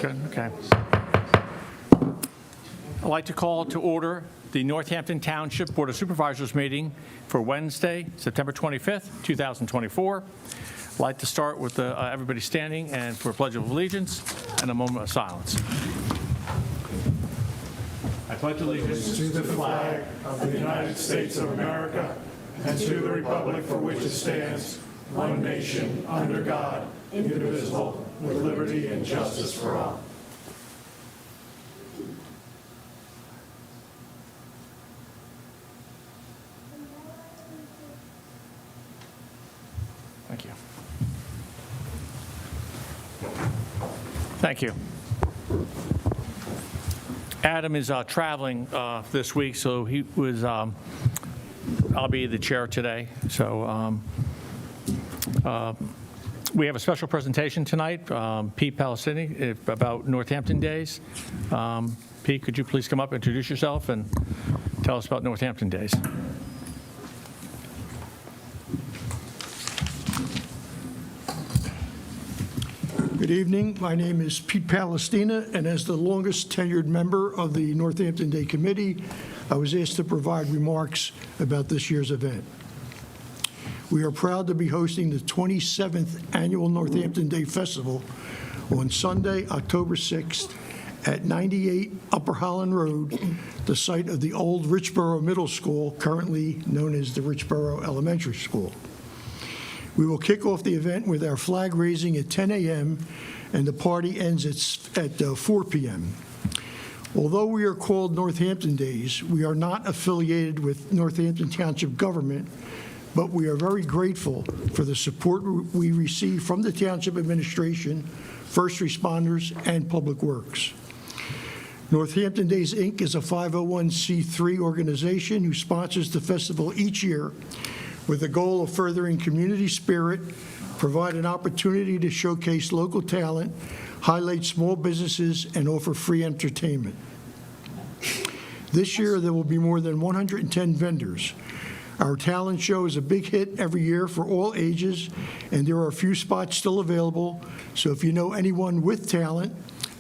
Good, okay. I'd like to call to order the Northampton Township Board of Supervisors meeting for Wednesday, September 25th, 2024. I'd like to start with everybody standing and for a pledge of allegiance and a moment of silence. I pledge allegiance to the flag of the United States of America and to the republic for which it stands, one nation, under God, indivisible, with liberty and justice for all. Thank you. Thank you. Adam is traveling this week, so he was. I'll be the chair today. So we have a special presentation tonight. Pete Palestini about Northampton Days. Pete, could you please come up, introduce yourself, and tell us about Northampton Days? Good evening. My name is Pete Palestina, and as the longest tenured member of the Northampton Day Committee, I was asked to provide remarks about this year's event. We are proud to be hosting the 27th Annual Northampton Day Festival on Sunday, October 6th at 98 Upper Holland Road, the site of the old Richboro Middle School, currently known as the Richboro Elementary School. We will kick off the event with our flag raising at 10 a.m. and the party ends at 4 p.m. Although we are called Northampton Days, we are not affiliated with Northampton Township government, but we are very grateful for the support we receive from the Township administration, first responders, and Public Works. Northampton Days, Inc. is a 501c3 organization who sponsors the festival each year with the goal of furthering community spirit, provide an opportunity to showcase local talent, highlight small businesses, and offer free entertainment. This year, there will be more than 110 vendors. Our talent show is a big hit every year for all ages, and there are a few spots still available. So if you know anyone with talent,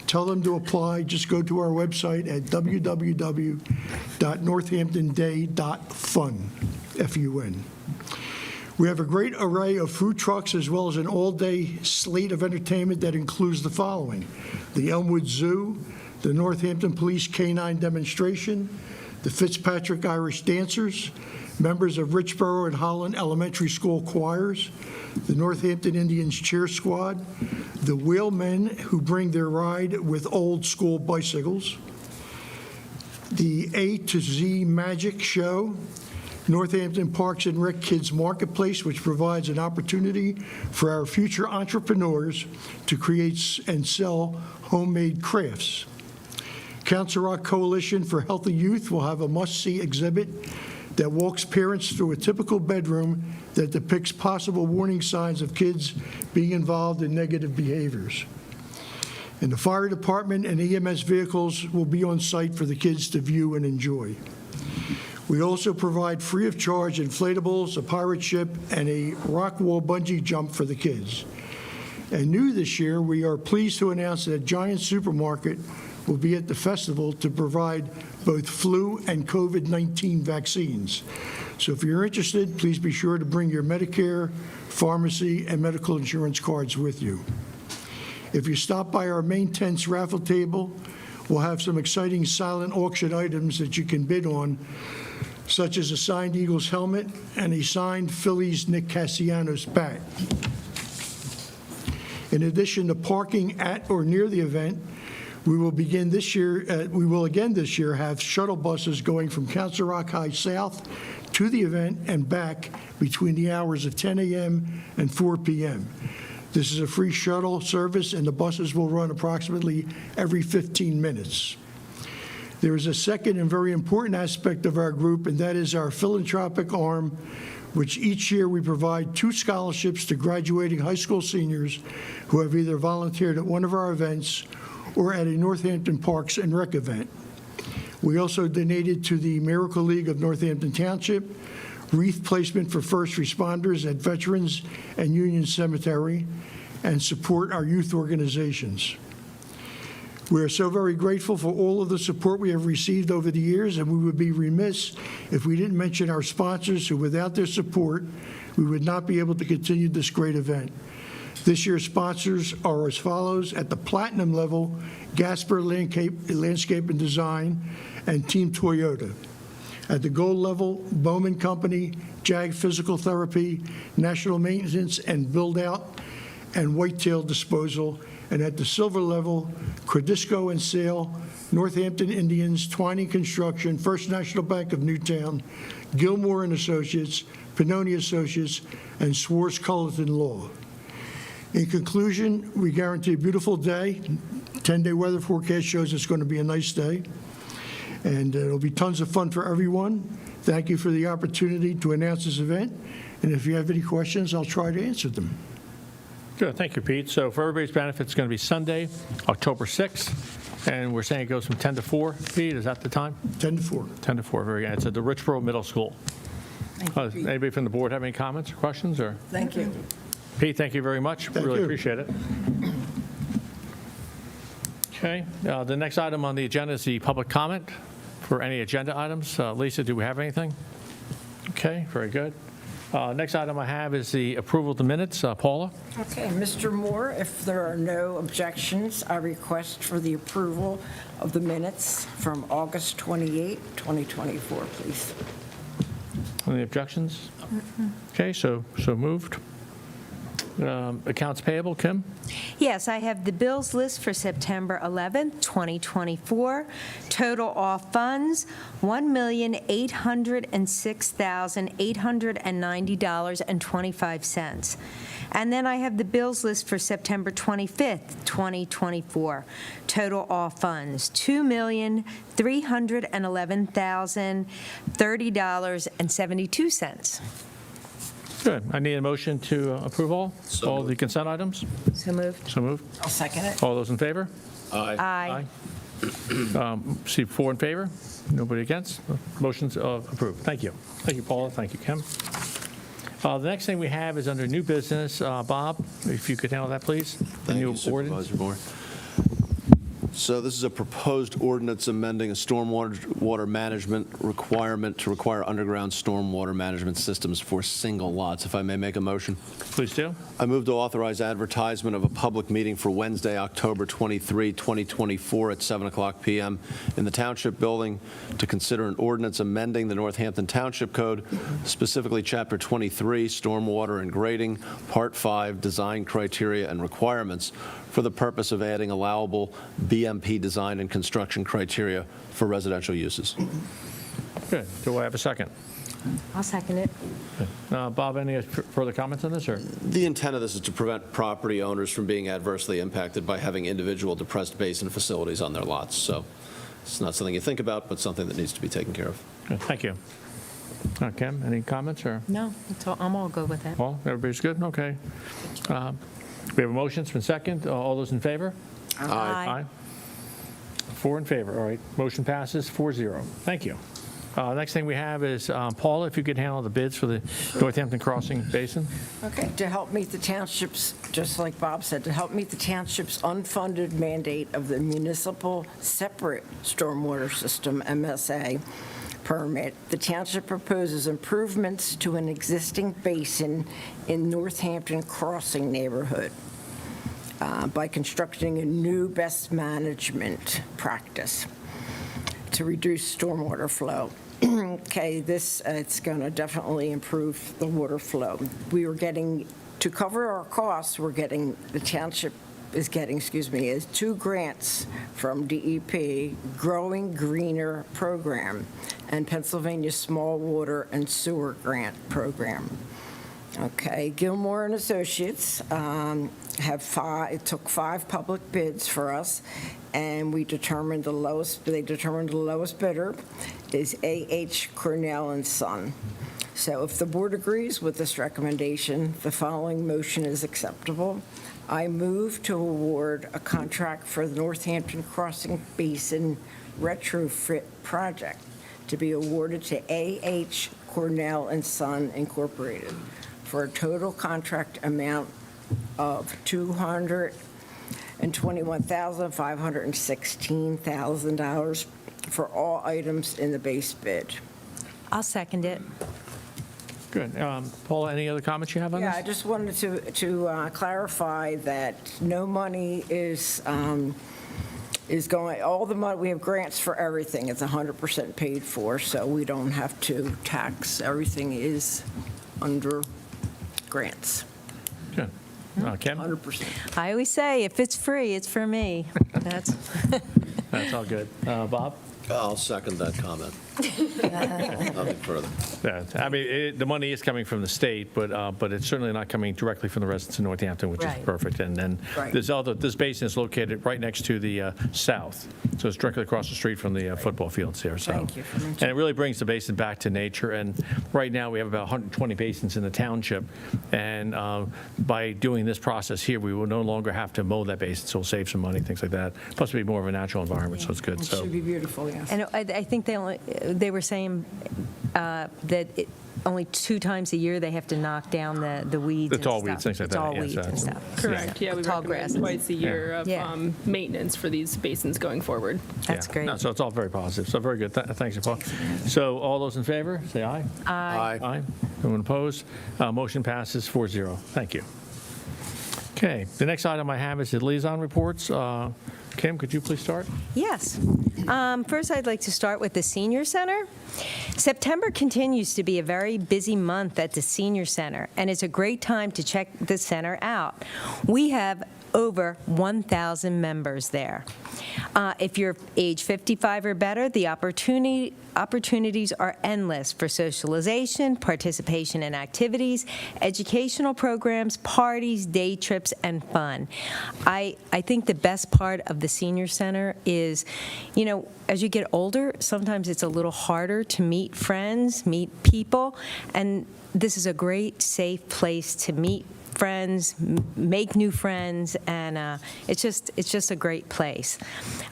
tell them to apply. Just go to our website at www.northamptonday.fun, F-U-N. We have a great array of food trucks as well as an all-day slate of entertainment that includes the following: the Elmwood Zoo, the Northampton Police Canine Demonstration, the Fitzpatrick Irish Dancers, members of Richboro and Holland Elementary School choirs, the Northampton Indians Cheer Squad, the Wheelmen who bring their ride with old school bicycles, the A to Z Magic Show, Northampton Parks and Rec Kids Marketplace, which provides an opportunity for our future entrepreneurs to create and sell homemade crafts. Council Rock Coalition for Healthy Youth will have a must-see exhibit that walks parents through a typical bedroom that depicts possible warning signs of kids being involved in negative behaviors. And the fire department and EMS vehicles will be on site for the kids to view and enjoy. We also provide free of charge inflatables, a pirate ship, and a rock wall bungee jump for the kids. And new this year, we are pleased to announce that Giant Supermarket will be at the festival to provide both flu and COVID-19 vaccines. So if you're interested, please be sure to bring your Medicare, pharmacy, and medical insurance cards with you. If you stop by our main tent's raffle table, we'll have some exciting silent auction items that you can bid on, such as a signed Eagles helmet and a signed Phillies Nick Castellanos bat. In addition to parking at or near the event, we will again this year have shuttle buses going from Council Rock High South to the event and back between the hours of 10 a.m. and 4 p.m. This is a free shuttle service, and the buses will run approximately every 15 minutes. There is a second and very important aspect of our group, and that is our philanthropic arm, which each year we provide 2 scholarships to graduating high school seniors who have either volunteered at one of our events or at a Northampton Parks and Rec event. We also donated to the Miracle League of Northampton Township, wreath placement for first responders at Veterans and Union Cemetery, and support our youth organizations. We are so very grateful for all of the support we have received over the years, and we would be remiss if we didn't mention our sponsors, who without their support, we would not be able to continue this great event. This year's sponsors are as follows. At the platinum level, Gasper Landscape and Design and Team Toyota. At the gold level, Bowman Company, JAG Physical Therapy, National Maintenance and Build Out, and Whitetail Disposal. And at the silver level, Credisco and Sale, Northampton Indians, Twining Construction, First National Bank of Newtown, Gilmore and Associates, Pannoni Associates, and Swartz Culleton Law. In conclusion, we guarantee a beautiful day. 10-day weather forecast shows it's going to be a nice day, and it'll be tons of fun for everyone. Thank you for the opportunity to announce this event, and if you have any questions, I'll try to answer them. Good, thank you, Pete. So for everybody's benefit, it's going to be Sunday, October 6th, and we're saying it goes from 10 to 4. Pete, is that the time? 10 to 4. 10 to 4, very good. It's at the Richboro Middle School. Does anybody from the board have any comments or questions? Or Thank you. Pete, thank you very much. Thank Really you. appreciate it. Okay, the next item on the agenda is the public comment for any agenda items. Lisa, do we have anything? Okay, very good. Next item I have is the approval of the minutes. Paula? Okay, Mr. Moore, if there are no objections, I request for the approval of the minutes from August 28, 2024, please. Any objections? Okay, so moved. Accounts payable, Kim? Yes, I have the bills list for September 11th, 2024. Total all funds, $1,806,890.25. And then I have the bills list for September 25th, 2024. Total all funds, $2,311,030.72. Good. I need a motion to approve all the consent items. So moved. So moved. I'll second it. All those in favor? Aye. See 4 in favor, nobody against. Motion's approved. Thank you. Thank you, Paula. Thank you, Kim. The next thing we have is under new business. Bob, if you could handle that, please. The Thank new you, ordinance. Supervisor Moore. So this is a proposed ordinance amending a stormwater management requirement to require underground stormwater management systems for single lots. If I may make a motion. Please do. I move to authorize advertisement of a public meeting for Wednesday, October 23, 2024 at 7:00 p.m. in the Township Building to consider an ordinance amending the Northampton Township Code, specifically Chapter 23, Stormwater and Grading, Part 5, Design Criteria and Requirements, for the purpose of adding allowable BMP design and construction criteria for residential uses. Good. Do I have a second? I'll second it. Bob, any further comments on this? Or The intent of this is to prevent property owners from being adversely impacted by having individual depressed basin facilities on their lots. So it's not something you think about, but something that needs to be taken care of. Good. Thank you. Kim, any comments? Or No, I'm all good with it. Paul, everybody's good? Okay. We have a motion. It's been second. All those in favor? Aye. 4 in favor. All right. Motion passes 4-0. Thank you. Next thing we have is Paula, if you could handle the bids for the Northampton Crossing Basin. Okay, to help meet the township's, just like Bob said, to help meet the township's unfunded mandate of the municipal separate stormwater system, MSA, permit, the township proposes improvements to an existing basin in Northampton Crossing neighborhood by constructing a new best management practice to reduce stormwater flow. Okay, it's going to definitely improve the water flow. To cover our costs, the township is getting 2 grants from DEP, Growing Greener Program, and Pennsylvania Small Water and Sewer Grant Program. Okay, Gilmore and Associates took 5 public bids for us, and they determined the lowest bidder is A.H. Cornell & Son. So if the board agrees with this recommendation, the following motion is acceptable. I move to award a contract for the Northampton Crossing Basin Retrofit project to be awarded to A.H. Cornell & Son Incorporated for a total contract amount of $200,000 and $21,516,000 for all items in the base bid. I'll second it. Good. Paula, any other comments you have on this? Yeah, I just wanted to clarify that no money is going, all the money, we have grants for everything. It's 100% paid for, so we don't have to tax. Everything is under grants, Good. Kim? 100%. I always say, if it's free, it's for me. That's, That's all good. Bob? I'll second that comment. Nothing further. Yeah, I mean, the money is coming from the state, but it's certainly not coming directly from the residents of Northampton, which is Right. perfect. And then Right. this basin is located right next to the south, so it's directly across the street from the football fields here. So, Thank you for mentioning. and it really brings the basin back to nature. And right now, we have about 120 basins in the township, and by doing this process here, we will no longer have to mow that basin, so we'll save some money, things like that. Plus, it'll be more of a natural environment, so it's good. It So. should be beautiful, yes. and I think they were saying that only 2 times a year they have to knock down the weeds The and tall stuff. weeds, things like The that, tall yes, weeds and that's- stuff. Correct, yeah, we Tall recommend grasses. twice a year of Yeah. maintenance for these basins going forward. That's Yeah. great. No, so it's all very positive. So very good. Thanks, Paul. So all those in favor, say aye. Aye. Aye. Anyone opposed? Motion passes 4-0. Thank you. Okay, the next item I have is the liaison reports. Kim, could you please start? Yes. First, I'd like to start with the Senior Center. September continues to be a very busy month at the Senior Center, and it's a great time to check the center out. We have over 1,000 members there. If you're age 55 or better, the opportunities are endless for socialization, participation in activities, educational programs, parties, day trips, and fun. I think the best part of the Senior Center is, as you get older, sometimes it's a little harder to meet friends, meet people, and this is a great, safe place to meet friends, make new friends, and it's just a great place.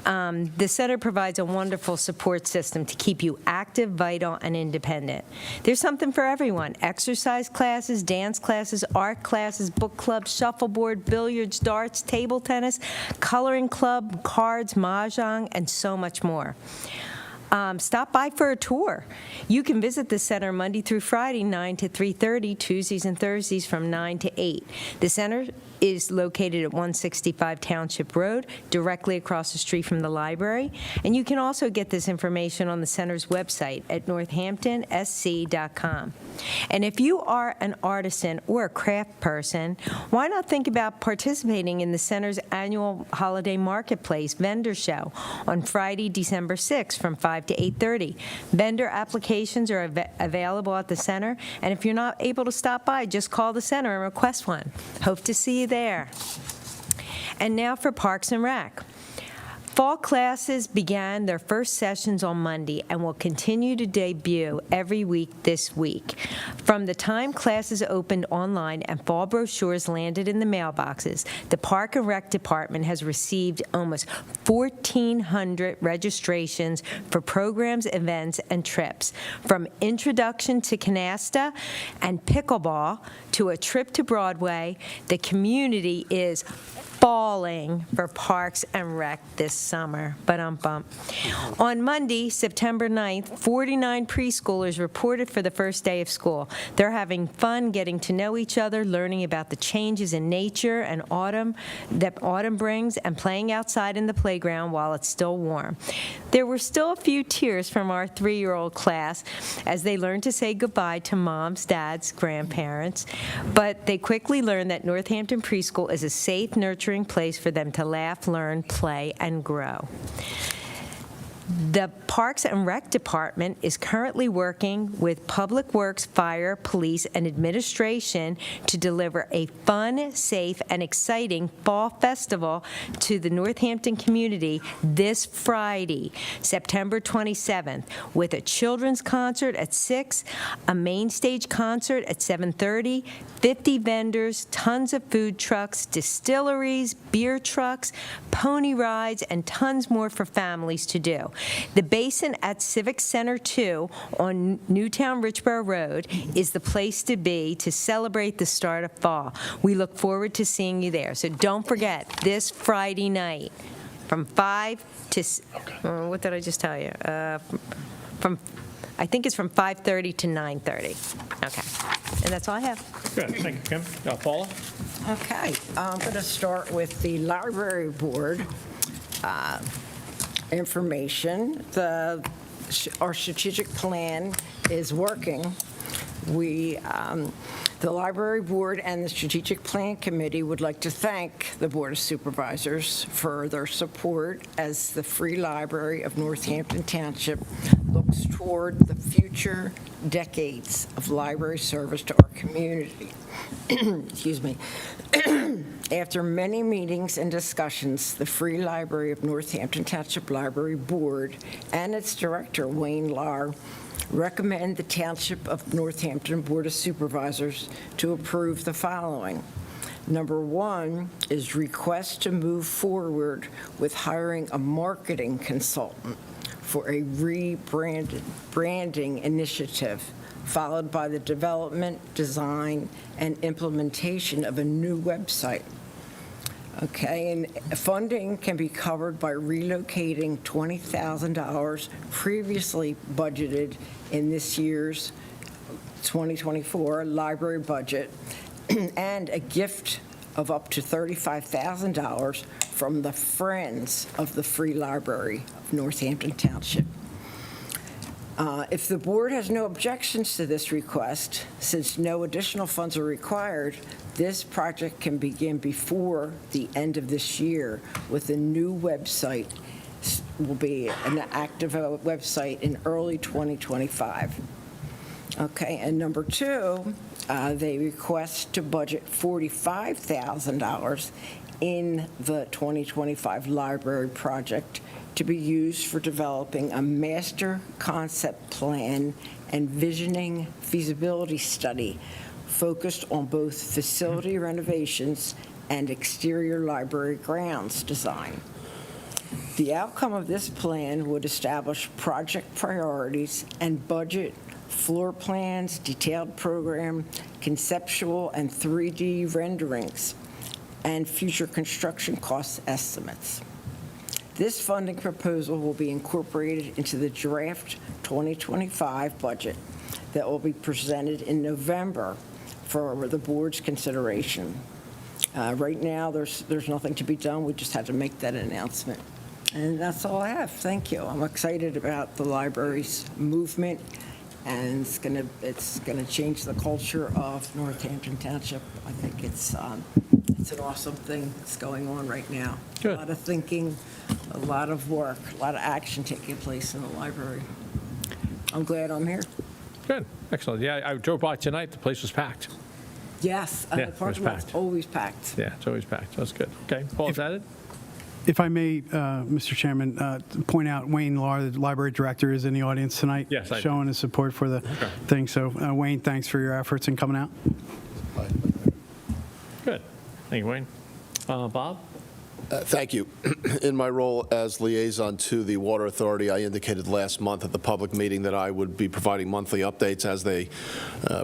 The center provides a wonderful support system to keep you active, vital, and independent. There's something for everyone: exercise classes, dance classes, art classes, book clubs, shuffleboard, billiards, darts, table tennis, coloring club, cards, mahjong, and so much more. Stop by for a tour. You can visit the center Monday through Friday, 9 to 3:30, Tuesdays and Thursdays from 9 to 8. The center is located at 165 Township Road, directly across the street from the library. And you can also get this information on the center's website at northamptonsc.com. And if you are an artisan or a craft person, why not think about participating in the center's annual holiday marketplace vendor show on Friday, December 6th from 5 to 8:30. Vendor applications are available at the center, and if you're not able to stop by, just call the center and request one. Hope to see you there. And now for Parks and Rec. Fall classes began their first sessions on Monday and will continue to debut every week this week. From the time classes opened online and fall brochures landed in the mailboxes, the Park and Rec Department has received almost 1,400 registrations for programs, events, and trips. From introduction to canasta and pickleball to a trip to Broadway, the community is falling for Parks and Rec this summer. On Monday, September 9th, 49 preschoolers reported for the first day of school. They're having fun getting to know each other, learning about the changes in nature and that autumn brings, and playing outside in the playground while it's still warm. There were still a few tears from our 3-year-old class as they learned to say goodbye to moms, dads, grandparents, but they quickly learned that Northampton Preschool is a safe, nurturing place for them to laugh, learn, play, and grow. The Parks and Rec Department is currently working with Public Works, Fire, Police, and Administration to deliver a fun, safe, and exciting fall festival to the Northampton community this Friday, September 27th, with a children's concert at 6, a main stage concert at 7:30, 50 vendors, tons of food trucks, distilleries, beer trucks, pony rides, and tons more for families to do. The Basin at Civic Center 2 on Newtown Richborough Road is the place to be to celebrate the start of fall. We look forward to seeing you there. So don't forget, this Friday night from 5 to, what did I just tell you? I think it's from 5:30 to 9:30. Okay. And that's all I have. Good, thank you, Kim. Paula? Okay, I'm going to start with the library board information. Our strategic plan is working. The library board and the strategic plan committee would like to thank the Board of Supervisors for their support as the Free Library of Northampton Township looks toward the future decades of library service to our community. Excuse me. After many meetings and discussions, the Free Library of Northampton Township Library Board and its director, Wayne Lahr, recommend the Township of Northampton Board of Supervisors to approve the following. Number one is request to move forward with hiring a marketing consultant for a branding initiative, followed by the development, design, and implementation of a new website. Okay, and funding can be covered by relocating $20,000 previously budgeted in this year's 2024 library budget and a gift of up to $35,000 from the Friends of the Free Library of Northampton Township. If the board has no objections to this request, since no additional funds are required, this project can begin before the end of this year with a new website. Will be an active website in early 2025. Okay, and number two, they request to budget $45,000 in the 2025 library project to be used for developing a master concept plan and visioning feasibility study focused on both facility renovations and exterior library grounds design. The outcome of this plan would establish project priorities and budget, floor plans, detailed program, conceptual and 3D renderings, and future construction cost estimates. This funding proposal will be incorporated into the draft 2025 budget that will be presented in November for the board's consideration. Right now, there's nothing to be done. We just had to make that announcement. And that's all I have. Thank you. I'm excited about the library's movement, and it's gonna change the culture of Northampton Township. I think it's an awesome thing that's going on right now. Good. A lot of thinking, a lot of work, a lot of action taking place in the library. I'm glad I'm here. Good, excellent. Yeah, I drove by tonight, the place was packed. Yes, Yeah, the it was parking lot's packed. always packed. Yeah, it's always packed, that's good. Okay, Paul, is that it? If I may, Mr. Chairman, point out Wayne Lahr, the library director, is in the audience tonight. Yes, I do. Showing his support for the thing. So, Wayne, thanks for your efforts in coming out. Good, thank you, Wayne. Bob? Thank you. In my role as liaison to the Water Authority, I indicated last month at the public meeting that I would be providing monthly updates as they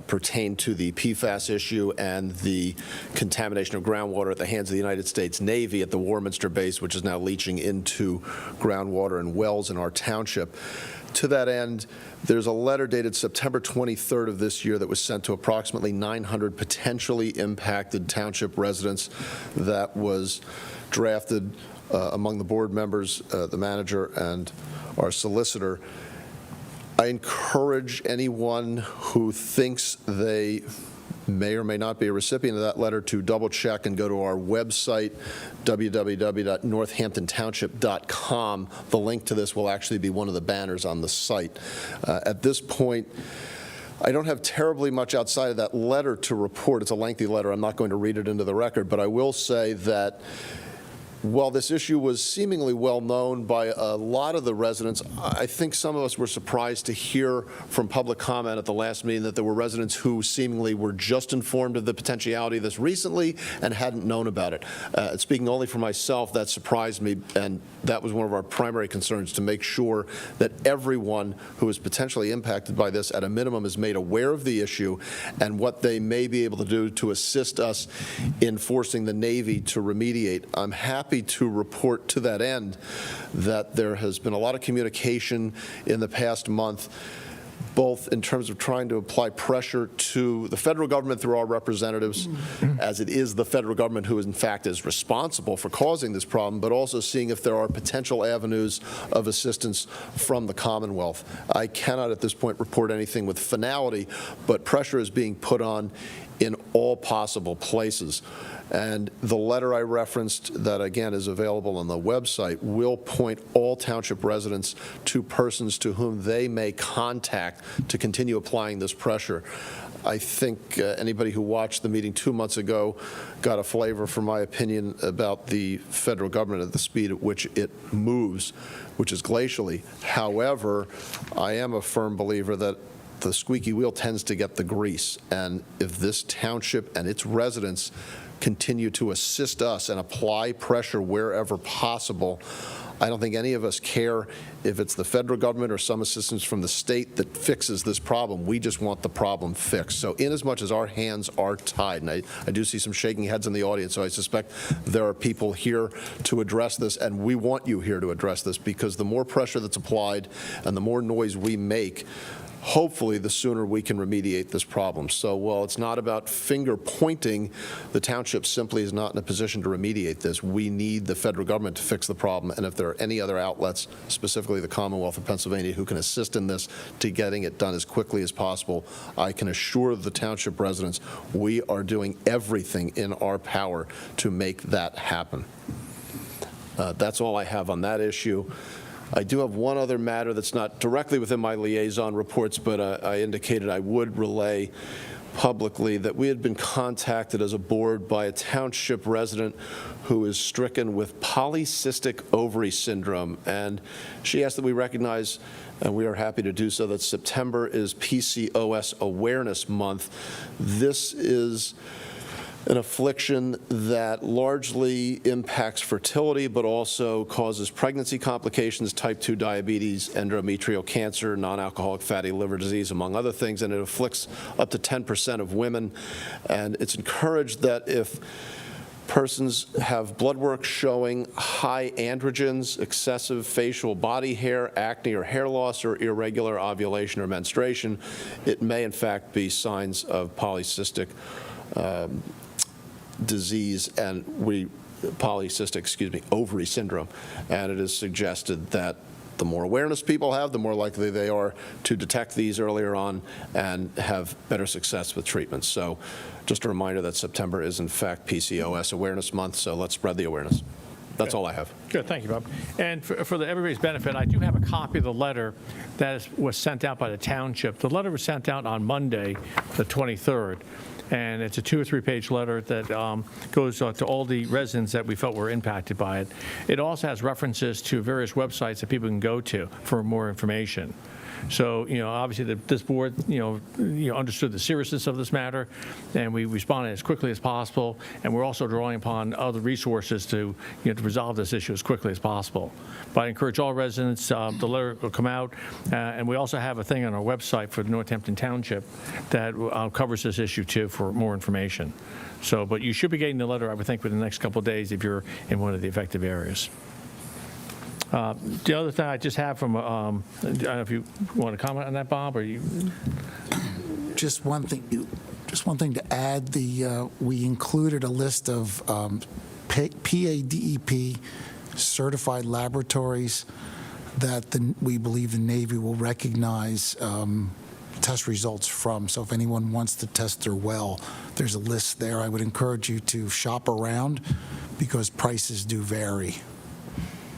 pertain to the PFAS issue and the contamination of groundwater at the hands of the United States Navy at the Warminster base, which is now leaching into groundwater and wells in our township. To that end, there's a letter dated September 23rd of this year that was sent to approximately 900 potentially impacted township residents that was drafted among the board members, the manager, and our solicitor. I encourage anyone who thinks they may or may not be a recipient of that letter to double check and go to our website, www.northamptontownship.com. The link to this will actually be one of the banners on the site. At this point, I don't have terribly much outside of that letter to report. It's a lengthy letter. I'm not going to read it into the record, but I will say that while this issue was seemingly well known by a lot of the residents, I think some of us were surprised to hear from public comment at the last meeting that there were residents who seemingly were just informed of the potentiality of this recently and hadn't known about it. Speaking only for myself, that surprised me, and that was one of our primary concerns, to make sure that everyone who is potentially impacted by this at a minimum is made aware of the issue and what they may be able to do to assist us in forcing the Navy to remediate. I'm happy to report to that end that there has been a lot of communication in the past month, both in terms of trying to apply pressure to the federal government through our representatives, as it is the federal government who in fact is responsible for causing this problem, but also seeing if there are potential avenues of assistance from the Commonwealth. I cannot at this point report anything with finality, but pressure is being put on in all possible places. And the letter I referenced, that again is available on the website, will point all township residents to persons to whom they may contact to continue applying this pressure. I think anybody who watched the meeting 2 months ago got a flavor for my opinion about the federal government at the speed at which it moves, which is glacially. However, I am a firm believer that the squeaky wheel tends to get the grease. And if this township and its residents continue to assist us and apply pressure wherever possible, I don't think any of us care if it's the federal government or some assistance from the state that fixes this problem. We just want the problem fixed. So inasmuch as our hands are tied, and I do see some shaking heads in the audience, so I suspect there are people here to address this, and we want you here to address this, because the more pressure that's applied and the more noise we make, hopefully the sooner we can remediate this problem. So while it's not about finger pointing, the township simply is not in a position to remediate this. We need the federal government to fix the problem, and if there are any other outlets, specifically the Commonwealth of Pennsylvania, who can assist in this to getting it done as quickly as possible, I can assure the township residents we are doing everything in our power to make that happen. That's all I have on that issue. I do have one other matter that's not directly within my liaison reports, but I indicated I would relay publicly that we had been contacted as a board by a township resident who is stricken with polycystic ovary syndrome. And she asked that we recognize, and we are happy to do so, that September is PCOS Awareness Month. This is an affliction that largely impacts fertility, but also causes pregnancy complications, type 2 diabetes, endometrial cancer, non-alcoholic fatty liver disease, among other things, and it afflicts up to 10% of women. And it's encouraged that if persons have blood work showing high androgens, excessive facial body hair, acne or hair loss, or irregular ovulation or menstruation, it may in fact be signs of polycystic disease and polycystic, ovary syndrome. And it is suggested that the more awareness people have, the more likely they are to detect these earlier on and have better success with treatment. So just a reminder that September is in fact PCOS Awareness Month, so let's spread the awareness. That's all I have. Good, thank you, Bob. And for everybody's benefit, I do have a copy of the letter that was sent out by the township. The letter was sent out on Monday, the 23rd. And it's a 2 or 3 page letter that goes to all the residents that we felt were impacted by it. It also has references to various websites that people can go to for more information. So, obviously this board, understood the seriousness of this matter, and we responded as quickly as possible. And we're also drawing upon other resources to, to resolve this issue as quickly as possible. But I encourage all residents, the letter will come out, and we also have a thing on our website for the Northampton Township that covers this issue too for more information. So, but you should be getting the letter, I would think, within the next couple of days if you're in one of the affected areas. The other thing I just have from, I don't know if you want to comment on that, Bob, or you? Just one thing to add. We included a list of PADEP certified laboratories that we believe the Navy will recognize test results from. So if anyone wants to test their well, there's a list there. I would encourage you to shop around because prices do vary.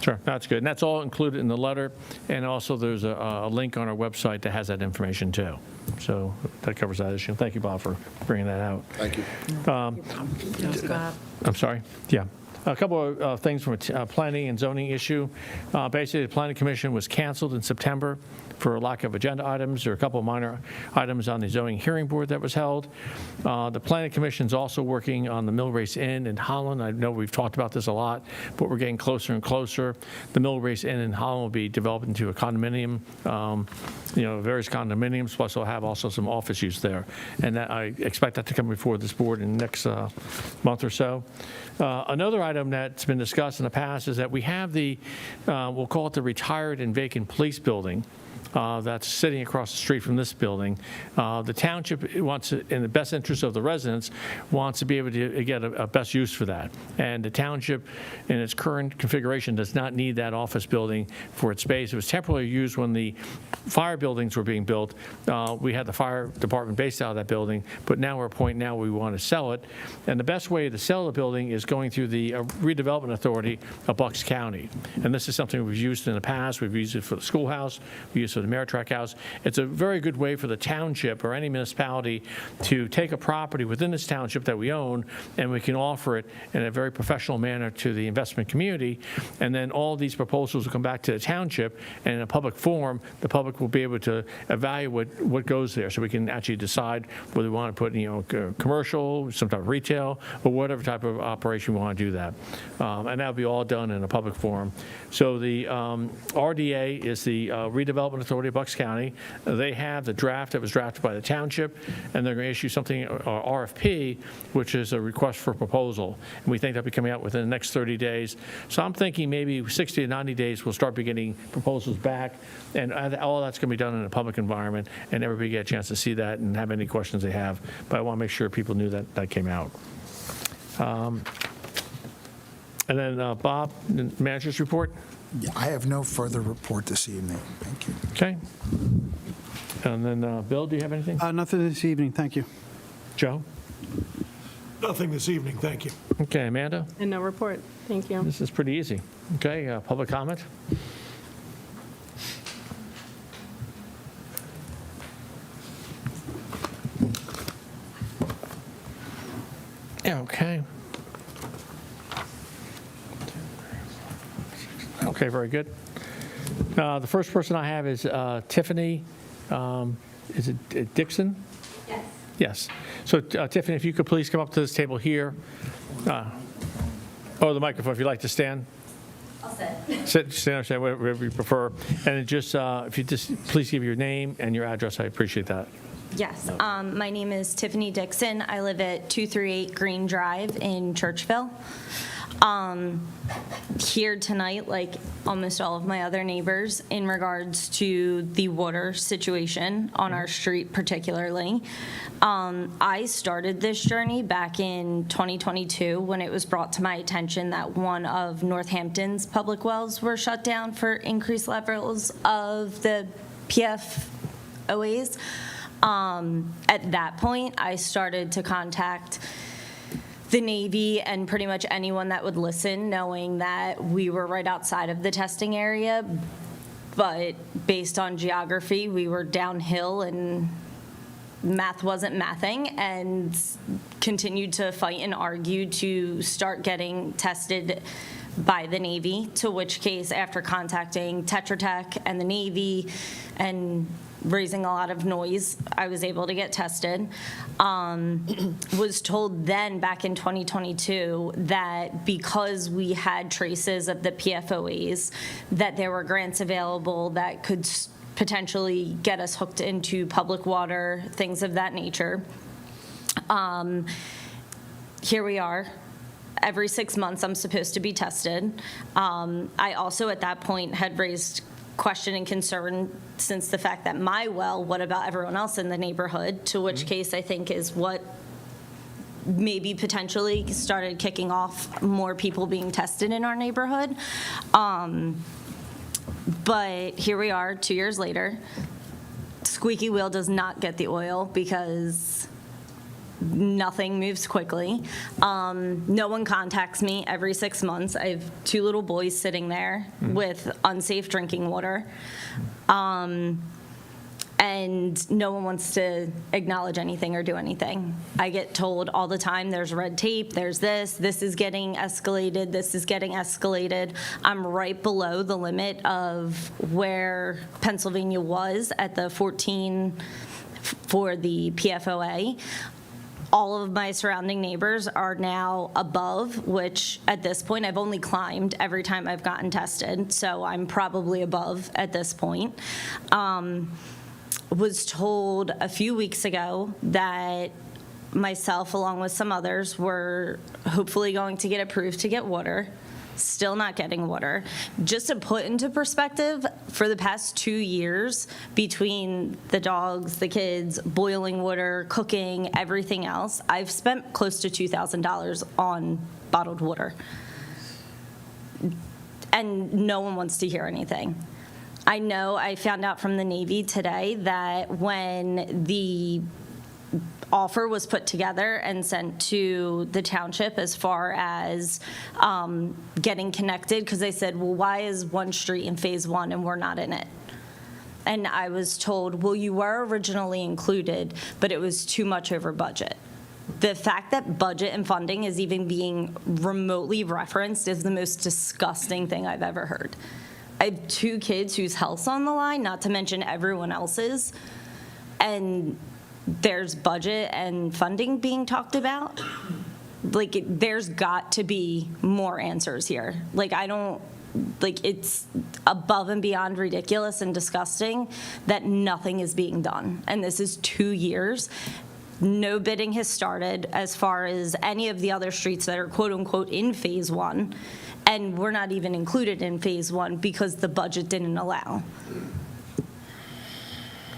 Sure, that's good. And that's all included in the letter. And also there's a link on our website that has that information too. So that covers that issue. Thank you, Bob, for bringing that out. Thank you. I'm sorry? Yeah. A couple of things from a planning and zoning issue. Basically, the planning commission was canceled in September for lack of agenda items. There are a couple of minor items on the zoning hearing board that was held. The planning commission is also working on the Mill Race Inn in Holland. I know we've talked about this a lot, but we're getting closer and closer. The Mill Race Inn in Holland will be developed into a condominium, various condominiums, plus they'll have also some office use there. And I expect that to come before this board in the next month or so. Another item that's been discussed in the past is that we have we'll call it the retired and vacant police building. That's sitting across the street from this building. The township wants, in the best interest of the residents, wants to be able to get a best use for that. And the township, in its current configuration, does not need that office building for its space. It was temporarily used when the fire buildings were being built. We had the fire department based out of that building, but now we're at a point now we want to sell it. And the best way to sell the building is going through the redevelopment authority of Bucks County. And this is something we've used in the past. We've used it for the schoolhouse. We used it for the Ameritrack House. It's a very good way for the township or any municipality to take a property within this township that we own, and we can offer it in a very professional manner to the investment community. And then all these proposals will come back to the township, and in a public forum, the public will be able to evaluate what goes there, so we can actually decide whether we want to put, commercial, some type of retail, or whatever type of operation we want to do that. And that'll be all done in a public forum. So the RDA is the Redevelopment Authority of Bucks County. They have the draft that was drafted by the township, and they're going to issue something, RFP, which is a request for proposal. And we think that'll be coming out within the next 30 days. So I'm thinking maybe 60 to 90 days we'll start getting proposals back, and all that's going to be done in a public environment, and everybody get a chance to see that and have any questions they have. But I want to make sure people knew that that came out. And then Bob, the manager's report. Yeah, I have no further report this evening. Thank you. Okay. And then Bill, do you have anything? Nothing this evening, thank you. Joe? Nothing this evening, thank you. Okay, Amanda? And no report. Thank you. This is pretty easy. Okay, public comment? Okay. Okay, very good. The first person I have is Tiffany, is it Dixon? Yes. Yes. So Tiffany, if you could please come up to this table here. The microphone, if you'd like to stand. I'll sit. Stand or stand, whatever you prefer. And it just, if you just please give your name and your address, I appreciate that. Yes. My name is Tiffany Dixon. I live at 238 Green Drive in Churchville. Here tonight, like almost all of my other neighbors, in regards to the water situation on our street particularly. I started this journey back in 2022 when it was brought to my attention that one of Northampton's public wells were shut down for increased levels of the PFOAs. At that point, I started to contact the Navy and pretty much anyone that would listen, knowing that we were right outside of the testing area, but based on geography, we were downhill and math wasn't mathing, and continued to fight and argue to start getting tested by the Navy, to which case, after contacting Tetra Tech and the Navy and raising a lot of noise, I was able to get tested. Was told then back in 2022 that because we had traces of the PFOAs, that there were grants available that could potentially get us hooked into public water, things of that nature. Here we are. Every 6 months I'm supposed to be tested. I also at that point had raised question and concern since the fact that my well, what about everyone else in the neighborhood, to which case I think is what maybe potentially started kicking off more people being tested in our neighborhood. But here we are 2 years later. Squeaky wheel does not get the oil because nothing moves quickly. No one contacts me every 6 months. I have 2 little boys sitting there with unsafe drinking water. and no one wants to acknowledge anything or do anything. I get told all the time, there's red tape, there's this is getting escalated, this is getting escalated. I'm right below the limit of where Pennsylvania was at the 14 for the PFOA. All of my surrounding neighbors are now above, which at this point, I've only climbed every time I've gotten tested, so I'm probably above at this point. Was told a few weeks ago that myself, along with some others, were hopefully going to get approved to get water. Still not getting water. Just to put into perspective, for the past 2 years, between the dogs, the kids, boiling water, cooking, everything else, I've spent close to $2,000 on bottled water. And no one wants to hear anything. I know I found out from the Navy today that when the offer was put together and sent to the township as far as getting connected, because they said, well, why is one street in phase one and we're not in it? And I was told, well, you were originally included, but it was too much over budget. The fact that budget and funding is even being remotely referenced is the most disgusting thing I've ever heard. I have 2 kids whose health's on the line, not to mention everyone else's, and there's budget and funding being talked about. Like, there's got to be more answers here. Like, it's above and beyond ridiculous and disgusting that nothing is being done. And this is 2 years. No bidding has started as far as any of the other streets that are quote unquote in phase one. And we're not even included in phase one because the budget didn't allow.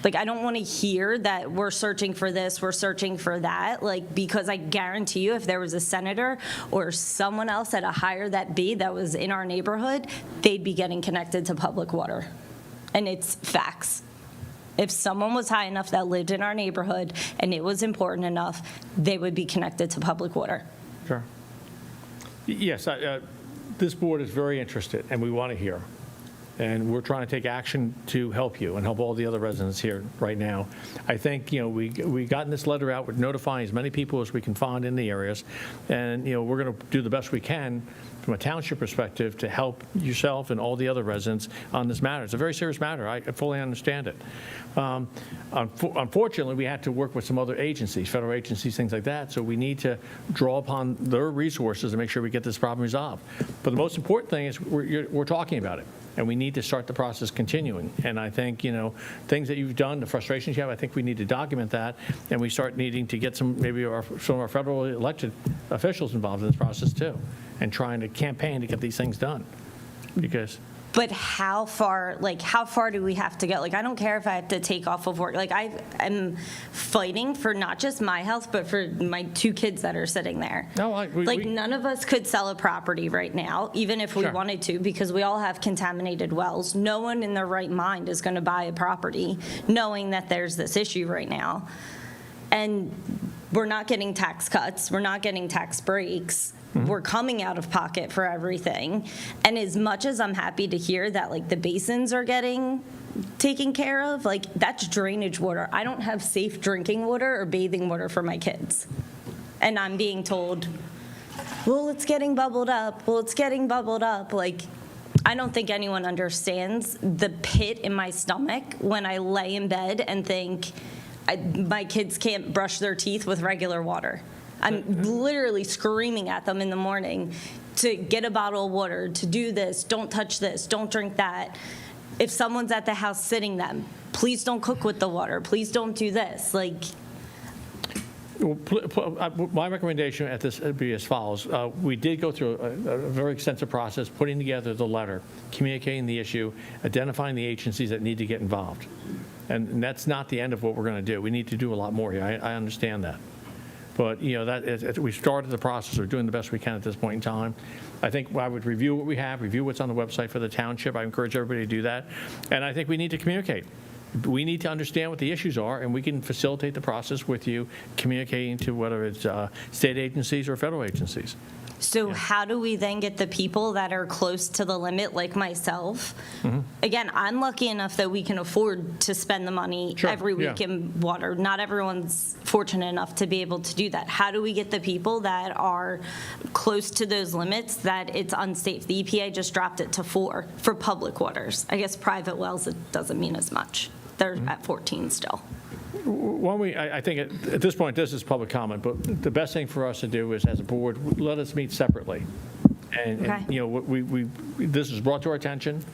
Like, I don't want to hear that we're searching for this, we're searching for that, like, because I guarantee you if there was a senator or someone else at a higher that be that was in our neighborhood, they'd be getting connected to public water. And it's facts. If someone was high enough that lived in our neighborhood and it was important enough, they would be connected to public water. Sure. Yes, this board is very interested, and we want to hear. And we're trying to take action to help you and help all the other residents here right now. I think, we gotten this letter out. We're notifying as many people as we can find in the areas. And, we're going to do the best we can from a township perspective to help yourself and all the other residents on this matter. It's a very serious matter. I fully understand it. Unfortunately, we had to work with some other agencies, federal agencies, things like that. So we need to draw upon their resources to make sure we get this problem resolved. But the most important thing is we're talking about it. And we need to start the process continuing. And I think, things that you've done, the frustrations you have, I think we need to document that. And we start needing to get some of our federal elected officials involved in this process too. And trying to campaign to get these things done. Because But how far do we have to go? Like, I don't care if I have to take off of work. Like, I'm fighting for not just my health, but for my 2 kids that are sitting there. No, none of us could sell a property right now, even if we Sure. wanted to, because we all have contaminated wells. No one in their right mind is going to buy a property knowing that there's this issue right now. And we're not getting tax cuts. We're not getting tax breaks. We're coming out of pocket for everything. And as much as I'm happy to hear that, like, the basins are getting taken care of, like, that's drainage water. I don't have safe drinking water or bathing water for my kids. And I'm being told, well, it's getting bubbled up. Well, it's getting bubbled up. Like, I don't think anyone understands the pit in my stomach when I lay in bed and think my kids can't brush their teeth with regular water. I'm literally screaming at them in the morning to get a bottle of water, to do this, don't touch this, don't drink that. If someone's at the house sitting them, please don't cook with the water, please don't do this. Like, my recommendation at this would be as follows. We did go through a very extensive process, putting together the letter, communicating the issue, identifying the agencies that need to get involved. And that's not the end of what we're going to do. We need to do a lot more here. I understand that. But, we started the process. We're doing the best we can at this point in time. I think I would review what we have, review what's on the website for the township. I encourage everybody to do that. And I think we need to communicate. We need to understand what the issues are, and we can facilitate the process with you, communicating to whether it's state agencies or federal agencies. So how do we then get the people that are close to the limit, like myself? Again, I'm lucky enough that we can afford to spend the money Sure, every week yeah. in water. Not everyone's fortunate enough to be able to do that. How do we get the people that are close to those limits that it's unsafe? The EPA just dropped it to 4 for public waters. I guess private wells, it doesn't mean as much. They're at 14 still. I think at this point, this is public comment, but the best thing for us to do is, as a board, let us meet separately. And, Okay. you know, this was brought to our attention.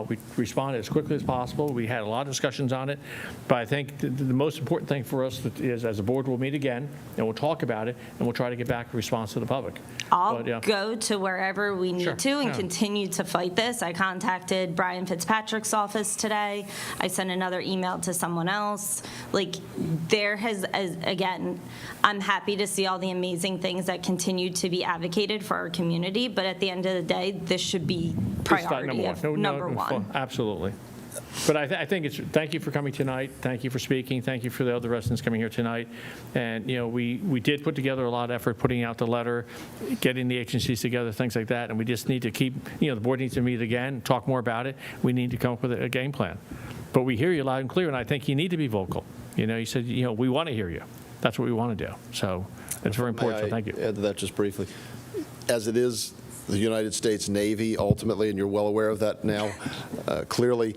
We responded as quickly as possible. We had a lot of discussions on it. But I think the most important thing for us is, as a board, we'll meet again, and we'll talk about it, and we'll try to get back a response to the public. I'll But, yeah. go to wherever we need Sure, to and yeah. continue to fight this. I contacted Brian Fitzpatrick's office today. I sent another email to someone else. Like, again, I'm happy to see all the amazing things that continue to be advocated for our community, but at the end of the day, this should be It's not priority of number one. Absolutely. But I think it's, thank you for coming tonight. Thank you for speaking. Thank you for the other residents coming here tonight. And, you know, we did put together a lot of effort putting out the letter, getting the agencies together, things like that. And we just need to keep, you know, the board needs to meet again, talk more about it. We need to come up with a game plan. But we hear you loud and clear, and I think you need to be vocal. You know, you said, you know, we want to hear you. That's what we want to do. So it's very important, so thank you. May I add to that just briefly? As it is the United States Navy ultimately, and you're well aware of that now, clearly,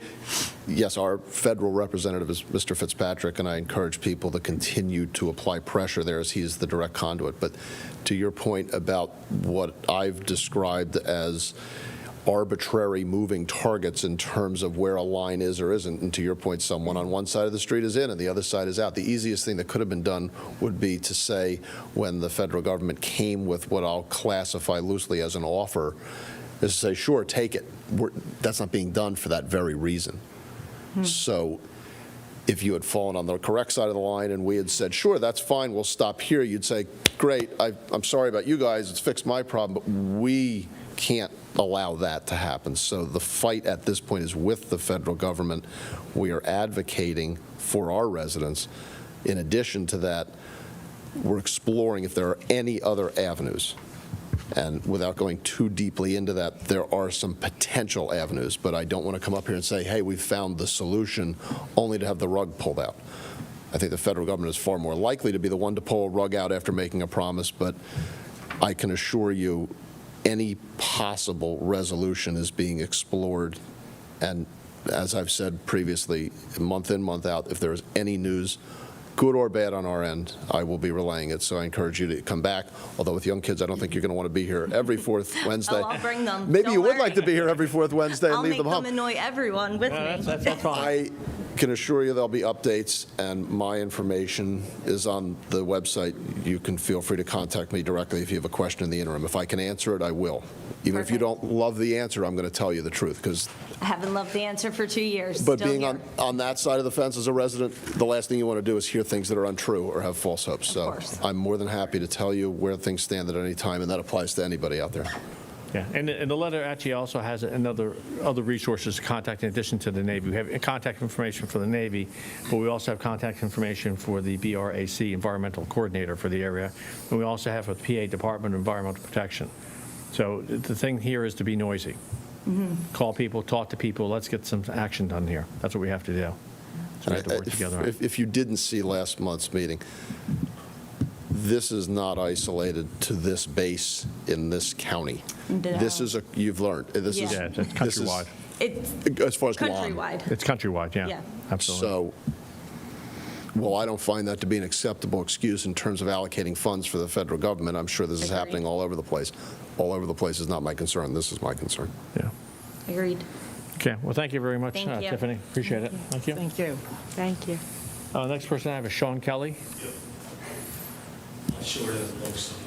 yes, our federal representative is Mr. Fitzpatrick, and I encourage people to continue to apply pressure there as he is the direct conduit. But to your point about what I've described as arbitrary moving targets in terms of where a line is or isn't, and to your point, someone on one side of the street is in and the other side is out. The easiest thing that could have been done would be to say, when the federal government came with what I'll classify loosely as an offer, is to say, sure, take it. That's not being done for that very reason. So if you had fallen on the correct side of the line and we had said, sure, that's fine, we'll stop here, you'd say, great, I'm sorry about you guys, it's fixed my problem, but we can't allow that to happen. So the fight at this point is with the federal government. We are advocating for our residents. In addition to that, we're exploring if there are any other avenues. And without going too deeply into that, there are some potential avenues, but I don't want to come up here and say, hey, we've found the solution, only to have the rug pulled out. I think the federal government is far more likely to be the one to pull a rug out after making a promise, but I can assure you any possible resolution is being explored. And as I've said previously, month in, month out, if there is any news, good or bad on our end, I will be relaying it. So I encourage you to come back. Although with young kids, I don't think you're going to want to be here every fourth Wednesday. Oh, I'll bring them. Maybe Don't you would worry. like to be here every fourth Wednesday and I'll leave make them them home. annoy everyone with me. That's fine. I can assure you there'll be updates, and my information is on the website. You can feel free to contact me directly if you have a question in the interim. If I can answer it, I will. Even if you Perfect. don't love the answer, I'm going to tell you the truth, because I haven't loved the answer for 2 years. but Still being here. on that side of the fence as a resident, the last thing you want to do is hear things that are untrue or have false hopes. So course. I'm more than happy to tell you where things stand at any time, and that applies to anybody out there. Yeah, and the letter actually also has other resources to contact in addition to the Navy. We have contact information for the Navy, but we also have contact information for the BRAC Environmental Coordinator for the area, and we also have a PA Department of Environmental Protection. So the thing here is to be noisy. Call people, talk to people, let's get some action done here. That's what we have to do. So we have to work together on it. If you didn't see last month's meeting, this is not isolated to this base in this county. No. This is you've learned. This is, Yeah, it's this is- countrywide. It's as far as Guam. countrywide. It's countrywide, yeah. Yeah. Absolutely. So, well, I don't find that to be an acceptable excuse in terms of allocating funds for the federal government. I'm sure this is Agreed. happening all over the place. All over the place is not my concern. This is my concern. Yeah. Agreed. Okay, well, thank you very much, Thank you. Tiffany. Appreciate it. Thank you. Thank you. Thank you. Next person I have is Sean Kelly. Shorter than Longstone.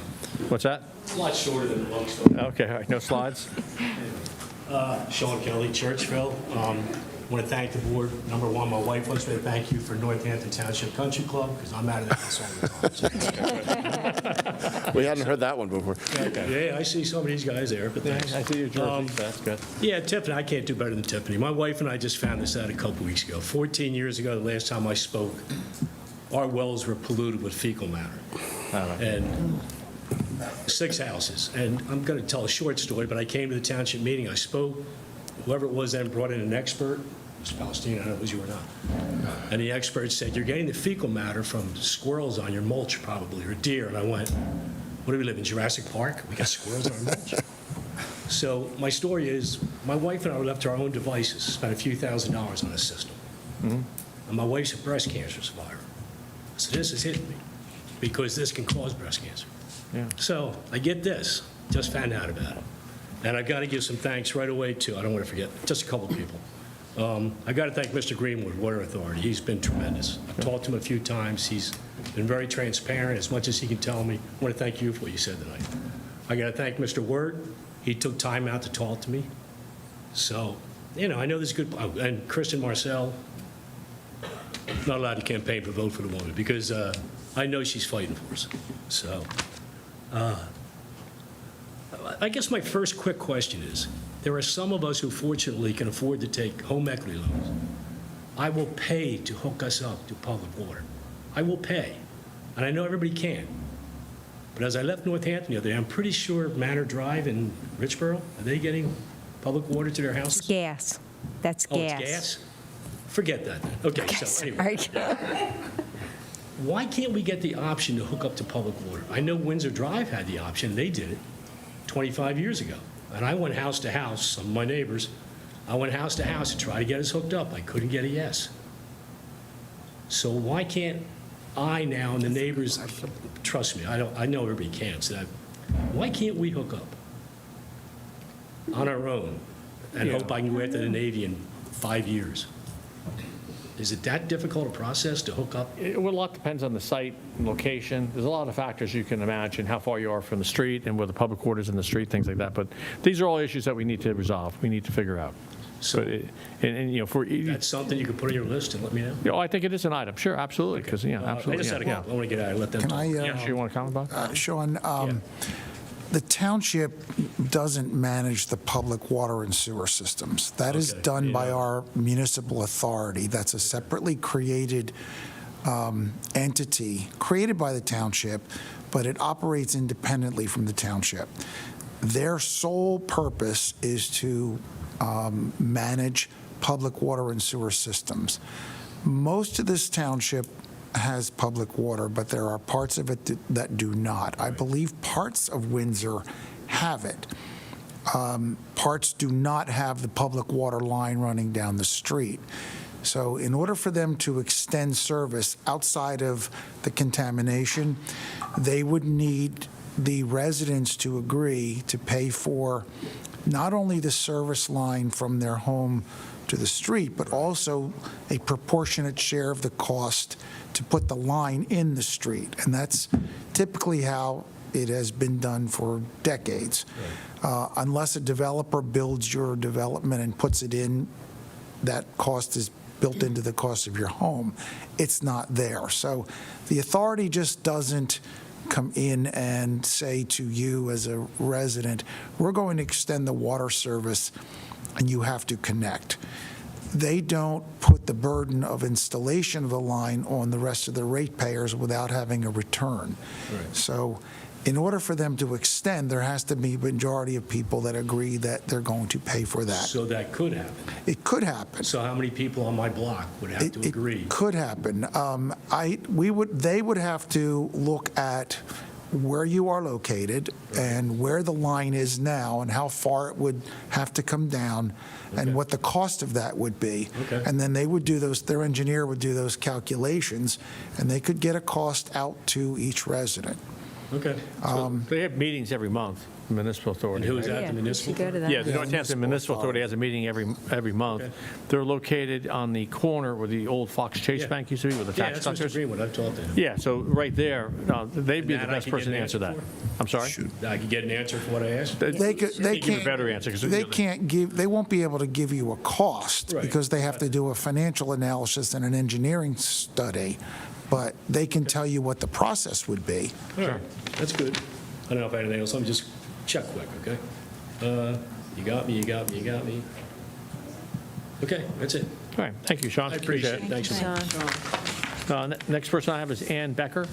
What's that? It's a lot shorter than Longstone. Okay, all right, no slides? Sean Kelly, Churchville. Want to thank the board. Number one, my wife wants me to thank you for Northampton Township Country Club, because I'm out of that house all the time. We hadn't heard that one before. Yeah, I see some of these guys there, but thanks. I see your jersey, that's good. Yeah, Tiffany, I can't do better than Tiffany. My wife and I just found this out a couple weeks ago. 14 years ago, the last time I spoke, our wells were polluted with fecal matter. And 6 houses. And I'm going to tell a short story, but I came to the township meeting, I spoke, whoever it was then brought in an expert, Mr. Palestine, I don't know if it was you or not. And the expert said, you're getting the fecal matter from squirrels on your mulch probably, or deer. And I went, what do we live in, Jurassic Park? We got squirrels on our mulch? So my story is, my wife and I were left to our own devices, spent a few $1,000s on this system. And my wife's a breast cancer survivor. So this is hitting me, because this can cause breast cancer. Yeah. So I get this, just found out about it. And I've got to give some thanks right away to, I don't want to forget, just a couple people. I got to thank Mr. Greenwood, Water Authority. He's been tremendous. I've talked to him a few times. He's been very transparent, as much as he can tell me. I want to thank you for what you said tonight. I got to thank Mr. Word. He took time out to talk to me. So, you know, I know this is good. And Kristen Marcel, not allowed to campaign for Vote for the Woman, because I know she's fighting for us. So, I guess my first quick question is, there are some of us who fortunately can afford to take home equity loans. I will pay to hook us up to public water. I will pay. And I know everybody can. But as I left Northampton the other day, I'm pretty sure Manor Drive in Richboro, are they getting public water to their houses? It's gas. That's Oh, gas. it's gas? Forget that then. Okay, so anyway. Sorry. Why can't we get the option to hook up to public water? I know Windsor Drive had the option, they did it 25 years ago. And I went house to house, some of my neighbors, I went house to house to try to get us hooked up. I couldn't get a yes. So why can't I now, and the neighbors, trust me, I know everybody can, so why can't we hook up on our own and hope I can go after the Navy in 5 years? Is it that difficult a process to hook up? Well, a lot depends on the site and location. There's a lot of factors you can imagine, how far you are from the street and where the public water is in the street, things like that. But these are all issues that we need to resolve, we need to figure out. So And you know, for, that's something you could put on your list and let me know? you know, I think it is an item, sure, absolutely, because, yeah, I absolutely. just had a yeah, couple. I want to get out and let them Can talk. I, Yeah, sure, you want to comment about it? Sean, the township doesn't manage the public water and sewer systems. That is Okay, done by yeah. our municipal authority. That's a separately created entity, created by the township, but it operates independently from the township. Their sole purpose is to manage public water and sewer systems. Most of this township has public water, but there are parts of it that do not. I believe parts of Windsor have it. Parts do not have the public water line running down the street. So in order for them to extend service outside of the contamination, they would need the residents to agree to pay for not only the service line from their home to the street, but also a proportionate share of the cost to put the line in the street. And that's typically how it has been done for decades. Unless a developer builds your development and puts it in, that cost is built into the cost of your home. It's not there. So the authority just doesn't come in and say to you as a resident, we're going to extend the water service and you have to connect. They don't put the burden of installation of the line on the rest of the ratepayers without having a return. Right. So in order for them to extend, there has to be a majority of people that agree that they're going to pay for that. So that could happen. It could happen. So how many people on my block would have to agree? It could happen. They would have to look at where you are located and where the line is now and how far it would have to come down and what the cost of that would be. Okay. And then they would do those, their engineer would do those calculations, and they could get a cost out to each resident. Okay. They have meetings every month, municipal authority. And who is that, Yeah, the we municipal? should go to that. Yeah, the Northampton Municipal Municipal Authority Authority. has a meeting every month. Okay. They're located on the corner where the old Fox Chase Yeah. Bank used to be, with the Yeah, tax that's Mr. collectors. Greenwood, I've talked to him. Yeah, so right there, they'd be And the that I best could person get to an answer that. answer I'm sorry? I could get an answer for what I asked? They They give you a can't. better answer, 'cause They can't give. They won't be able to give you a cost Right. because they have to do a financial analysis and an engineering study, but they can tell you what the process would be. All right, that's good. I don't know if I have anything else, let me just check quick, okay? You got me. Okay, that's it. All right, thank you, Sean. I appreciate it, thanks. Next person I have is Ann Becker.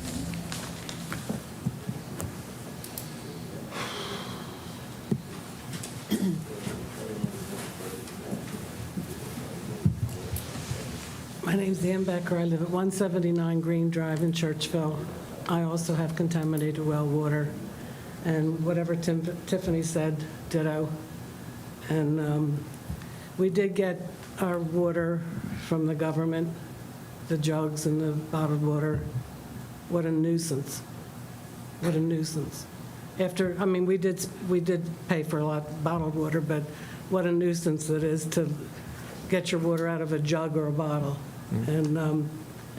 My name's Ann Becker. I live at 179 Green Drive in Churchville. I also have contaminated well water. And whatever Tiffany said, ditto. And we did get our water from the government, the jugs and the bottled water. What a nuisance. What a nuisance. After, I mean, we did pay for a lot of bottled water, but what a nuisance it is to get your water out of a jug or a bottle. And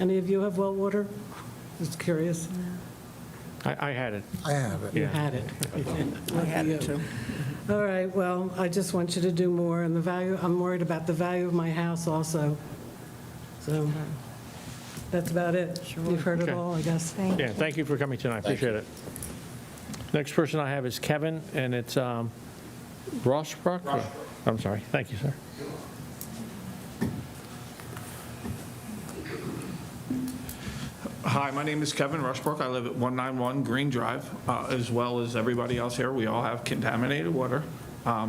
any of you have well water? Just curious. I had it. I have it. You had it. I had it too. All right, well, I just want you to do more, and the value, I'm worried about the value of my house also. So that's about it. You've heard it Okay. all, I guess. Yeah, thank you for coming tonight, appreciate it. Next person I have is Kevin, and it's Rosbrook? I'm sorry, thank you, sir. Hi, my name is Kevin Rushbrook. I live at 191 Green Drive. As well as everybody else here, we all have contaminated water.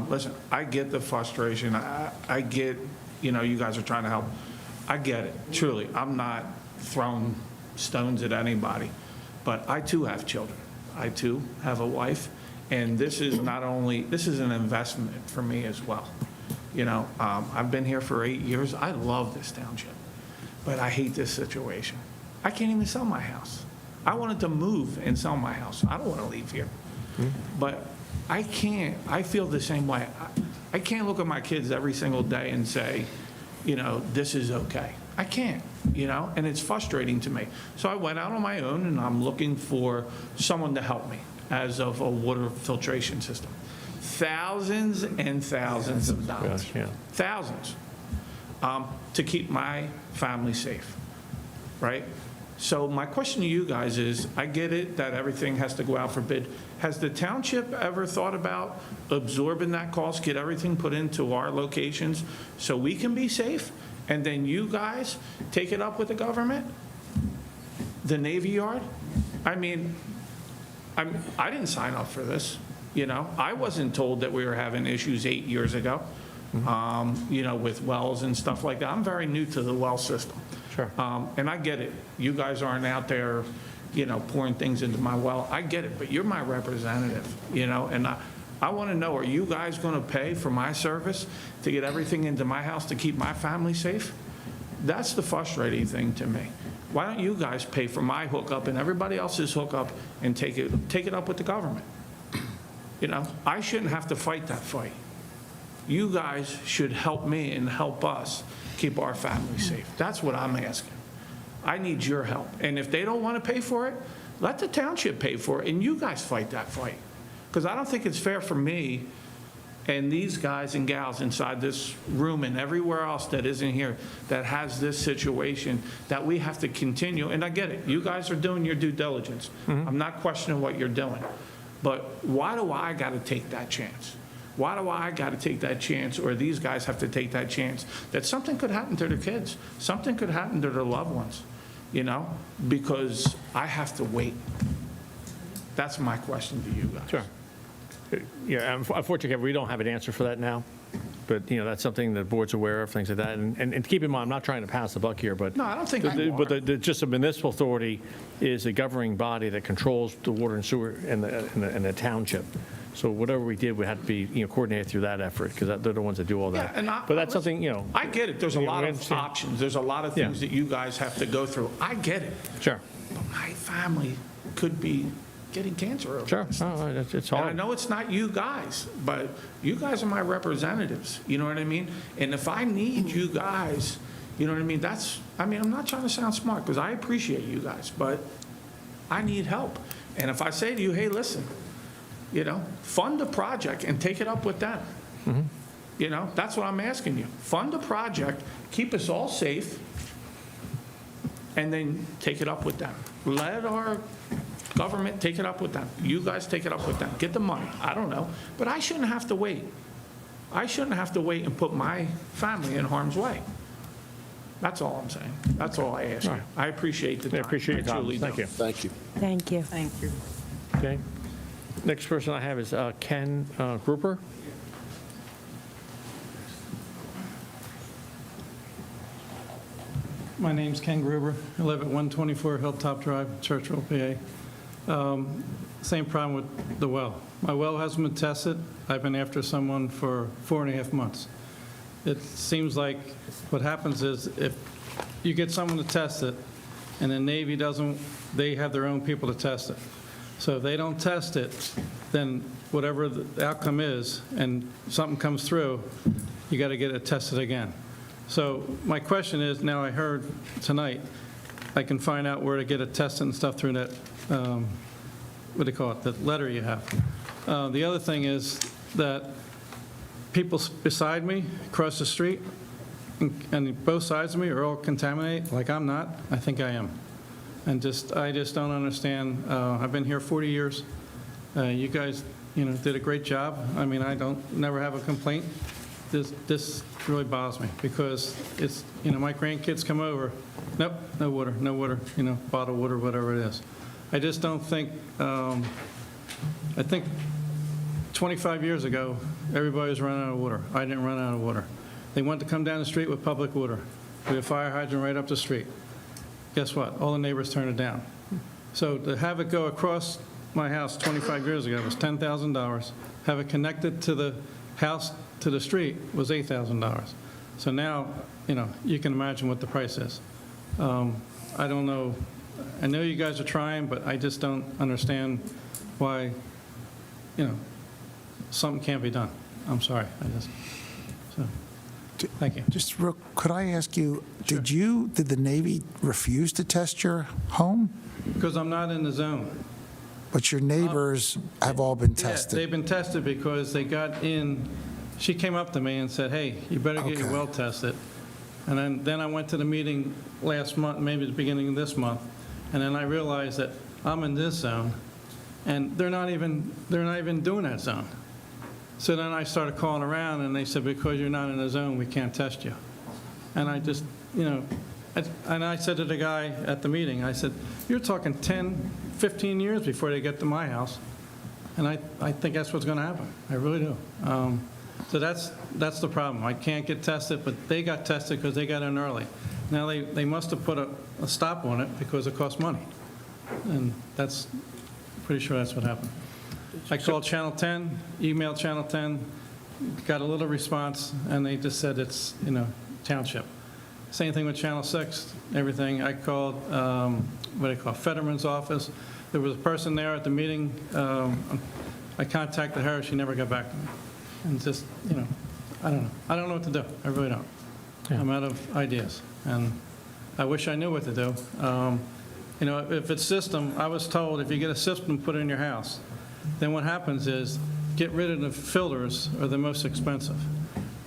Listen, I get the frustration. I get, you guys are trying to help. I get it, truly. I'm not throwing stones at anybody. But I too have children. I too have a wife. And this is this is an investment for me as well. I've been here for 8 years. I love this township. But I hate this situation. I can't even sell my house. I wanted to move and sell my house. I don't want to leave here. But I can't. I feel the same way. I can't look at my kids every single day and say, this is okay. I can't, and it's frustrating to me. So I went out on my own, and I'm looking for someone to help me as of a water filtration system. Thousands and thousands of dollars. Gosh, yeah. Thousands. To keep my family safe, right? So my question to you guys is, I get it that everything has to go out for bid. Has the township ever thought about absorbing that cost, get everything put into our locations so we can be safe? And then you guys take it up with the government? The Navy Yard? I mean, I didn't sign up for this, I wasn't told that we were having issues 8 years ago, with wells and stuff like that. I'm very new to the well system. Sure. And I get it. You guys aren't out there, pouring things into my well. I get it, but you're my representative, and I want to know, are you guys going to pay for my service to get everything into my house to keep my family safe? That's the frustrating thing to me. Why don't you guys pay for my hookup and everybody else's hookup and take it up with the government? I shouldn't have to fight that fight. You guys should help me and help us keep our family safe. That's what I'm asking. I need your help. And if they don't want to pay for it, let the township pay for it, and you guys fight that fight. Because I don't think it's fair for me and these guys and gals inside this room and everywhere else that isn't here that has this situation that we have to continue. And I get it. You guys are doing your due diligence. I'm not questioning what you're doing. But why do I got to take that chance? Why do I got to take that chance, or these guys have to take that chance, that something could happen to their kids, something could happen to their loved ones, because I have to wait. That's my question to you guys. Sure. Yeah, unfortunately, we don't have an answer for that now, but, that's something the board's aware of, things like that. And keep in mind, I'm not trying to pass the buck here, but. No, I don't think you are. But just the municipal authority is a governing body that controls the water and sewer in the township. So whatever we did, we had to be, coordinated through that effort, because they're the ones that do all that. Yeah, and But that's something, I get it. There's a lot we of understand. options. There's a lot of things that you guys have to go through. I get it. Sure, But my family could be getting cancer over sure. this. Oh, it's And I hard. know it's not you guys, but you guys are my representatives, you know what I mean? And if I need you guys, you know what I mean? I'm not trying to sound smart, because I appreciate you guys, but I need help. And if I say to you, hey, listen, fund a project and take it up with them. That's what I'm asking you. Fund a project, keep us all safe, and then take it up with them. Let our government take it up with them. You guys take it up with them. Get the money. I don't know. But I shouldn't have to wait. I shouldn't have to wait and put my family in harm's way. That's all I'm saying. That's all I ask you. Right. I appreciate the time. I appreciate your truly comments. do. Thank you. Thank you. Thank you. Thank you. Okay. Next person I have is Ken Grouper. My name's Ken Gruber. I live at 124 Hilltop Drive, Churchville, PA. Same problem with the well. My well hasn't been tested. I've been after someone for 4.5 months. It seems like what happens is if you get someone to test it, and the Navy doesn't, they have their own people to test it. So if they don't test it, then whatever the outcome is, and something comes through, you got to get it tested again. So my question is, now I heard tonight, I can find out where to get it tested and stuff through that, what do you call it, that letter you have. The other thing is that people beside me, across the street, and both sides of me are all contaminated, like I'm not. I think I am. And I just don't understand. I've been here 40 years. You guys, did a great job. I mean, I never have a complaint. This really bothers me because it's, my grandkids come over, nope, no water, bottled water, whatever it is. I just don't think, I think 25 years ago, everybody was running out of water. I didn't run out of water. They wanted to come down the street with public water. We had a fire hydrant right up the street. Guess what? All the neighbors turned it down. So to have it go across my house 25 years ago was $10,000. Have it connected to the house to the street was $8,000. So now, you can imagine what the price is. I don't know. I know you guys are trying, but I just don't understand why, something can't be done. I'm sorry. Thank you. Just real, could I ask you, did the Navy refuse to test your home? Because I'm not in the zone. But your neighbors have all been tested? Yeah, they've been tested because they got in. She came up to me and said, hey, you better get your well tested. And then I went to the meeting last month, maybe the beginning of this month, and then I realized that I'm in this zone, and they're not even doing that zone. So then I started calling around, and they said, because you're not in the zone, we can't test you. And I just, and I said to the guy at the meeting, I said, you're talking 10, 15 years before they get to my house. And I think that's what's going to happen. I really do. So that's the problem. I can't get tested, but they got tested because they got in early. Now they must have put a stop on it because it costs money. And that's pretty sure that's what happened. I called Channel 10, emailed Channel 10, got a little response, and they just said it's, township. Same thing with Channel 6, everything. I called, Fetterman's office. There was a person there at the meeting. I contacted her. She never got back to me. And just, I don't know. I don't know what to do. I really don't. Yeah. I'm out of ideas. And I wish I knew what to do. If it's system, I was told if you get a system put in your house, then what happens is get rid of the filters are the most expensive.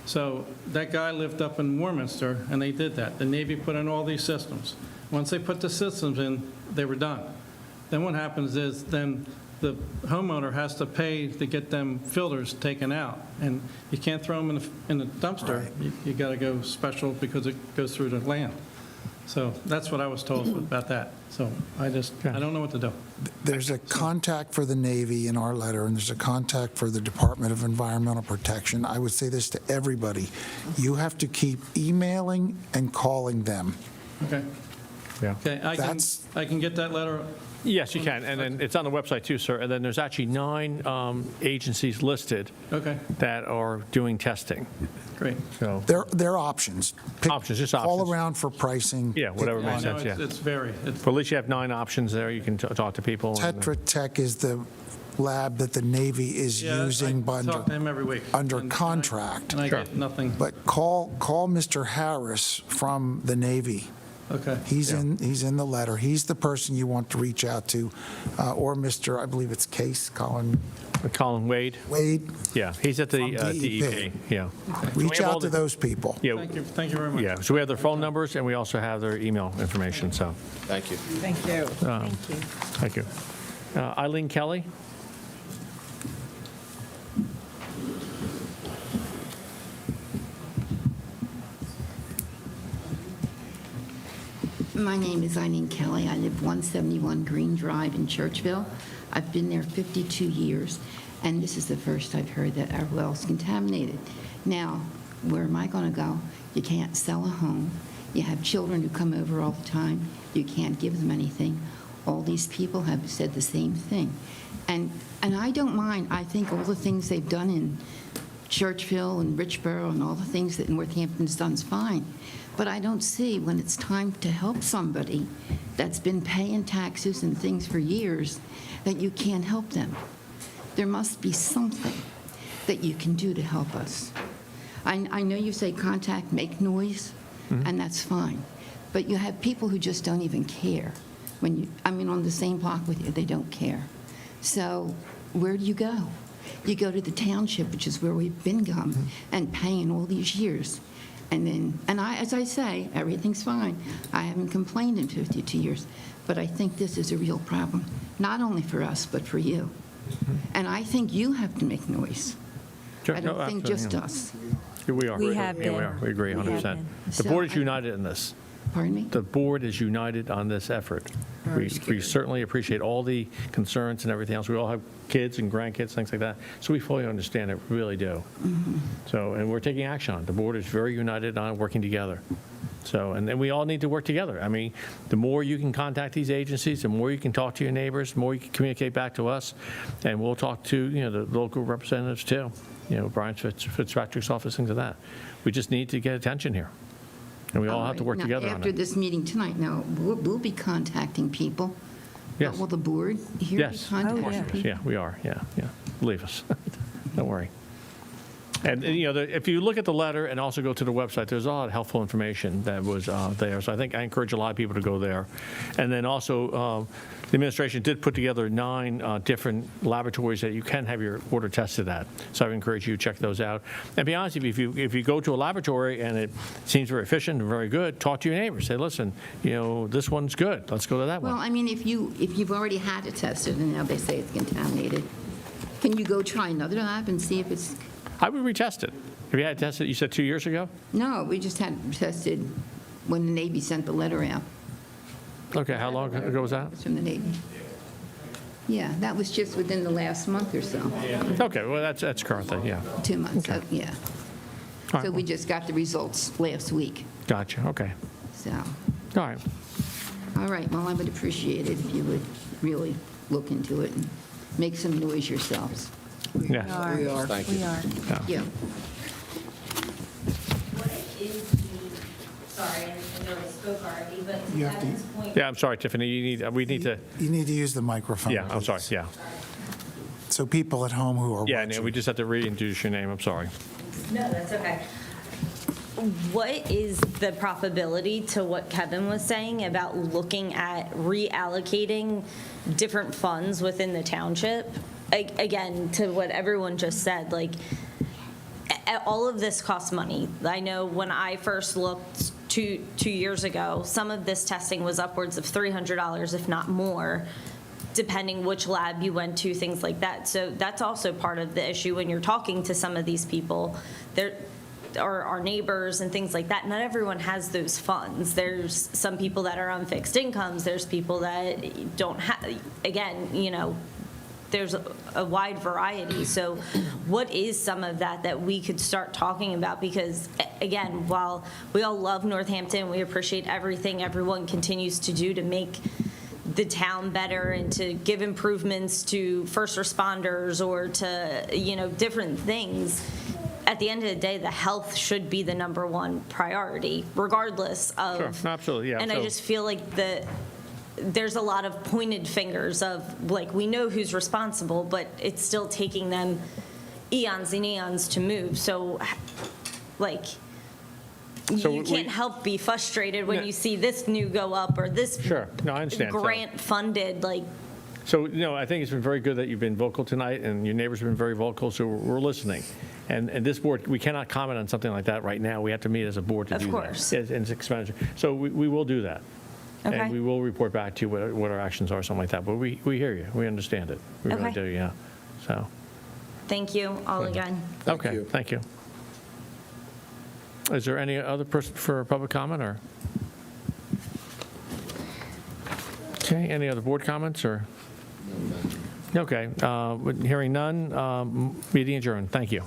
So that guy lived up in Warminster, and they did that. The Navy put in all these systems. Once they put the systems in, they were done. Then what happens is then the homeowner has to pay to get them filters taken out. And you can't throw them in the dumpster. Right. You got to go special because it goes through the land. So that's what I was told about that. So I don't know what to do. There's a contact for the Navy in our letter, and there's a contact for the Department of Environmental Protection. I would say this to everybody. You have to keep emailing and calling them. Okay. Yeah. Okay, I can get that letter. Yes, you can, and then it's on the website too, sir. And then there's actually 9 agencies listed that are doing testing. Great. So they're options. Just options. Call around for pricing. Yeah, whatever makes sense. Yeah. It's very. But at least you have 9 options there. You can talk to people. Tetra Tech is the lab that the Navy is using I talk to him every week. under contract. And I get nothing. But call Mr. Harris from the Navy. Okay. He's in the letter. He's the person you want to reach out to, or Mr. I believe it's Colin Wade. Wade. Yeah, he's at the DEP. Yeah. Reach out to those people. Yeah. Thank you very much. Yeah. So we have their phone numbers and we also have their email information. So. Thank you. Thank you. Thank you. Eileen Kelly. My name is Eileen Kelly. I live 171 Green Drive in Churchville. I've been there 52 years, and this is the first I've heard that our well's contaminated. Now, where am I going to go? You can't sell a home. You have children who come over all the time. You can't give them anything. All these people have said the same thing. And I don't mind. I think all the things they've done in Churchville and Richboro and all the things that Northampton's done is fine. But I don't see when it's time to help somebody that's been paying taxes and things for years that you can't help them. There must be something that you can do to help us. I know you say contact, make noise, and that's fine. But you have people who just don't even care. On the same block with you, they don't care. So where do you go? You go to the township, which is where we've been going and paying all these years. And as I say, everything's fine. I haven't complained in 52 years. But I think this is a real problem, not only for us, but for you. And I think you have to make noise. Sure. I don't No, think absolutely, just yeah. us. We are. We have Yeah, been. we are. We agree We have 100%. been. The So board is I- united in this. Pardon me? The board is united on this effort. We certainly appreciate all the concerns and everything else. We all have kids and grandkids, things like that. So we fully understand it, really do. So, and we're taking action on it. The board is very united on working together. So, and then we all need to work together. I mean, the more you can contact these agencies, the more you can talk to your neighbors, the more you can communicate back to us, and we'll talk to, the local representatives too. Brian Fitzpatrick's office, things like that. We just need to get attention here. And we all have to work Now, together on after it. this meeting tonight, now, we'll be contacting people. Yes. But will the board here be Yes. contacting people? Yeah, we are, yeah. Believe us. Don't worry. And, if you look at the letter and also go to the website, there's a lot of helpful information that was there. So I encourage a lot of people to go there. And then also, the administration did put together 9 different laboratories that you can have your water tested at. So I would encourage you to check those out. And be honest, if you go to a laboratory and it seems very efficient and very good, talk to your neighbors. Say, listen, this one's good. Let's go to that Well, one. I mean, if you've already had it tested and now they say it's contaminated, can you go try another lab and see if it's... I would retest it. Have you had it tested, you said 2 years ago? No, we just had it tested when the Navy sent the letter out. Okay, how long ago was that? It was from the Navy. Yeah, that was just within the last month or so, Okay, well, that's current then, yeah. 2 months, so, yeah. All So right, we just got the results last week, Gotcha, okay. so. All right. All right, well, I would appreciate it if you would really look into it and make some noise yourselves. Yeah. We are. Thank you. We are. Thank you. What is sorry, I know I spoke already, but You have at to- this point, Yeah, I'm sorry, Tiffany, we need to, You need to use the microphone. yeah, I'm sorry, please. yeah. So people at home who are Yeah, watching. no, we just have to reintroduce your name, I'm sorry. no, that's okay. What is the probability to what Kevin was saying about looking at reallocating different funds within the township? Again, to what everyone just said, all of this costs money. I know when I first looked 2 years ago, some of this testing was upwards of $300, if not more, depending which lab you went to, things like that. So that's also part of the issue when you're talking to some of these people. Or our neighbors and things like that. Not everyone has those funds. There's some people that are on fixed incomes. There's people that don't have, again, there's a wide variety. So what is some of that we could start talking about? Because again, while we all love Northampton, we appreciate everything everyone continues to do to make the town better and to give improvements to first responders or to, different things. At the end of the day, the health should be the number one priority, regardless of. Sure, absolutely, yeah. And I So- just feel like there's a lot of pointed fingers of, we know who's responsible, but it's still taking them eons and eons to move. So, So you we- can't help be frustrated when No. you see this new go up or this Sure, no, I understand. So- grant funded, So, I think it's been very good that you've been vocal tonight, and your neighbors have been very vocal, so we're listening. And this board, we cannot comment on something like that right now. We have to meet as a board to Of do that. course. And it's expensive. So we will do that. Okay. And we will report back to you what our actions are, something like that. But we hear you. We understand it. We really Okay. do, yeah. So, thank you all again. okay, thank you. Is there any other person for public comment, or? Okay, any other board comments, or? Okay, hearing none, meeting adjourned. Thank you.